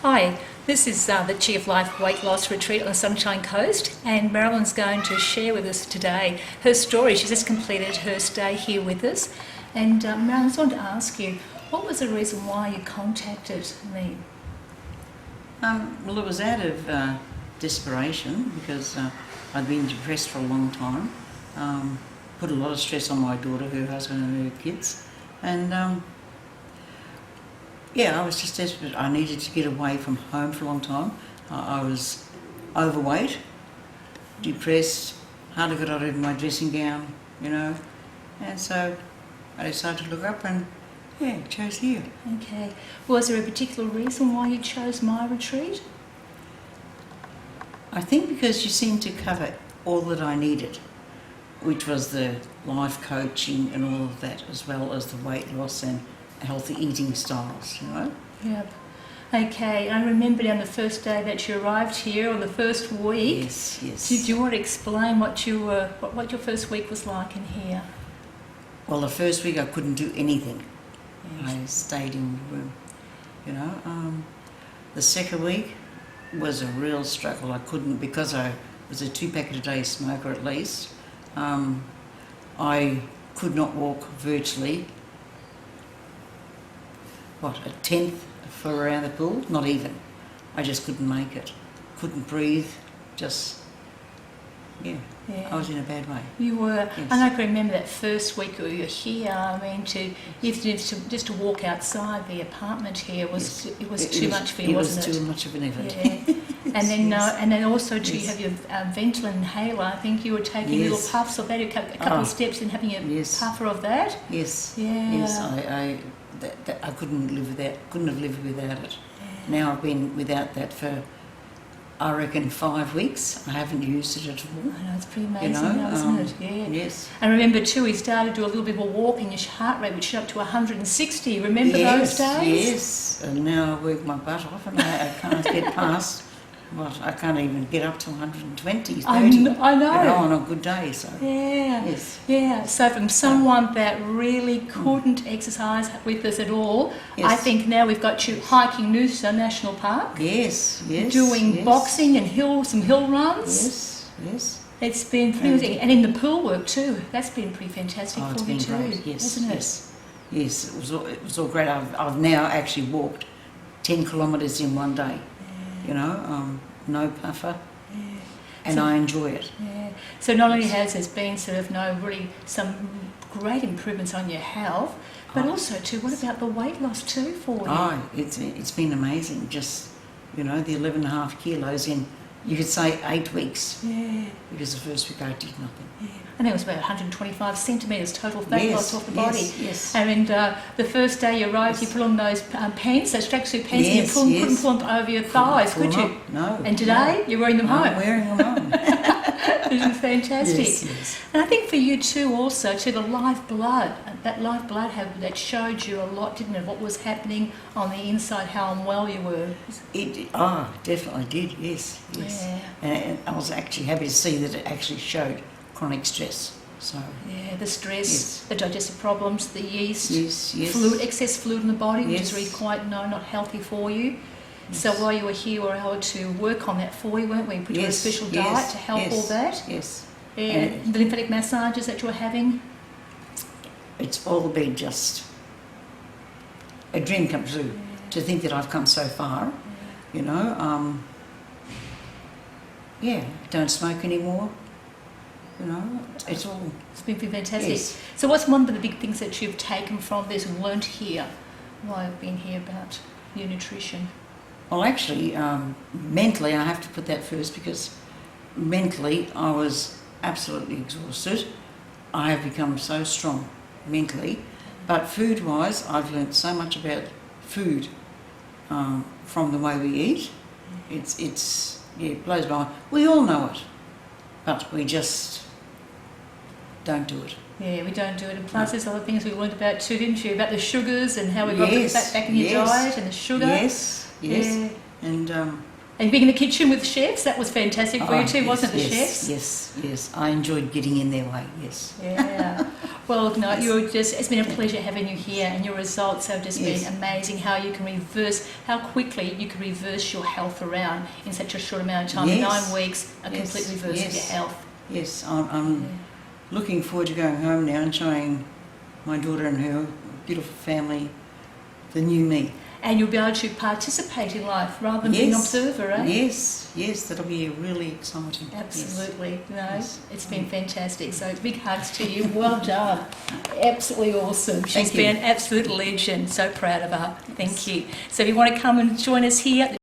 Hi, this is the Chi of Life weight loss retreat on the Sunshine Coast, and Marilyn's going to share with us today her story. She's just completed her stay here with us, and Marilyn, I just wanted to ask you, what was the reason why you contacted me? Well, it was out of desperation because I'd been depressed for a long time, put a lot of stress on my daughter, her husband and her kids, and I was just desperate. I needed to get away from home for a long time. I was overweight, depressed, hardly got out of my dressing gown, and so I decided to look up and chose here. Okay. Was there a particular reason why you chose my retreat? I think because you seemed to cover all that I needed, which was the life coaching and all of that, as well as the weight loss and healthy eating styles, Yep. Okay, I remember on the first day that you arrived here, or the first week. Yes. Did you want to explain what your first week was like in here? Well, the first week I couldn't do anything. I stayed in the room, The second week was a real struggle. I couldn't, because I was a 2-packet-a-day smoker at least. I could not walk virtually, a tenth for around the pool, not even. I just couldn't make it. Couldn't breathe, I was in a bad way. You were, yes. And I can remember that first week you were here. I mean, just to walk outside the apartment here was too much for you, wasn't it? It was too much of an effort. Yeah. And then also too, yes. you have your Ventolin inhaler. I think you were taking little puffs of that, a couple of steps, and having a puffer of that. Yes. Yeah. Yes. I couldn't live without. Couldn't have lived without it. Yeah. Now I've been without that for, I reckon, 5 weeks. I haven't used it at all. I know, it's pretty amazing now, isn't it? Yeah. Yes. And remember too, we started to do a little bit of a walking, your heart rate would shoot up to 160. Remember those days? Yes. And now I work my butt off and I can't get past, I can't even get up to 120, 30. I know. On a good day, so. Yeah. Yes. Yeah. So from someone that really couldn't exercise with us at all, I think now we've got you hiking Noosa National Park. Yes. Doing boxing and some hill runs. Yes. It's been pretty amazing. And in the pool work too. That's been pretty fantastic for you too, hasn't it? Yes, it was all great. I've now actually walked 10 kilometres in one day. No puffer, and I enjoy it. Yeah. So not only has there been some great improvements on your health, but also too, what about the weight loss too for you? It's been amazing. Just the 11.5 kilos in, you could say 8 weeks. Yeah. Because the first week I did nothing. Yeah. I think it was about 125 centimetres total fat loss off the body. Yes. And the first day you arrived, you put on those pants, those tracksuit pants, and you couldn't pull them over your thighs, could you? No. And today, you're wearing them home. I'm wearing them home. Which is fantastic. Yes. And I think for you too, also, the lifeblood, that showed you a lot, didn't it? What was happening on the inside, how unwell you were. It definitely did, yes. Yeah. And I was actually happy to see that it actually showed chronic stress. So the stress, the digestive problems, the yeast, yes. excess fluid in the body, which is really quite not healthy for you. Yes. So while you were here, we were able to work on that for you, weren't we? Put you on a special diet to help all that. Yes. Yeah. And the lymphatic massages that you were having. It's all been just a dream come true to think that I've come so far. Don't smoke anymore. It's been fantastic. Yes. So what's one of the big things that you've taken from this and learnt here while I've been here about your nutrition? Well, actually, mentally, I have to put that first, because mentally I was absolutely exhausted. I have become so strong mentally, but food-wise, I've learnt so much about food from the way we eat. It blows my mind. We all know it, but we just don't do it. Yeah, we don't do it. And plus, there's other things we learned about too, didn't you? About the sugars and how we got the fat back in your diet and the sugar. Yes. And And being in the kitchen with chefs, that was fantastic for you too, wasn't it, the chefs? Yes. I enjoyed getting in their way, yes. Yeah. Well, no, it's been a pleasure having you here, and your results have just been amazing, how quickly you can reverse your health around in such a short amount of time. 9 weeks, a complete reverse of your health. Yes, I'm looking forward to going home now and showing my daughter and her beautiful family the new me. And you'll be able to participate in life rather than being an observer, eh? Yes, that'll be really exciting. Absolutely. It's been fantastic. So big hugs to you. Well done. Absolutely awesome. She's been an absolute legend. So proud of her. Thank you. So if you want to come and join us here,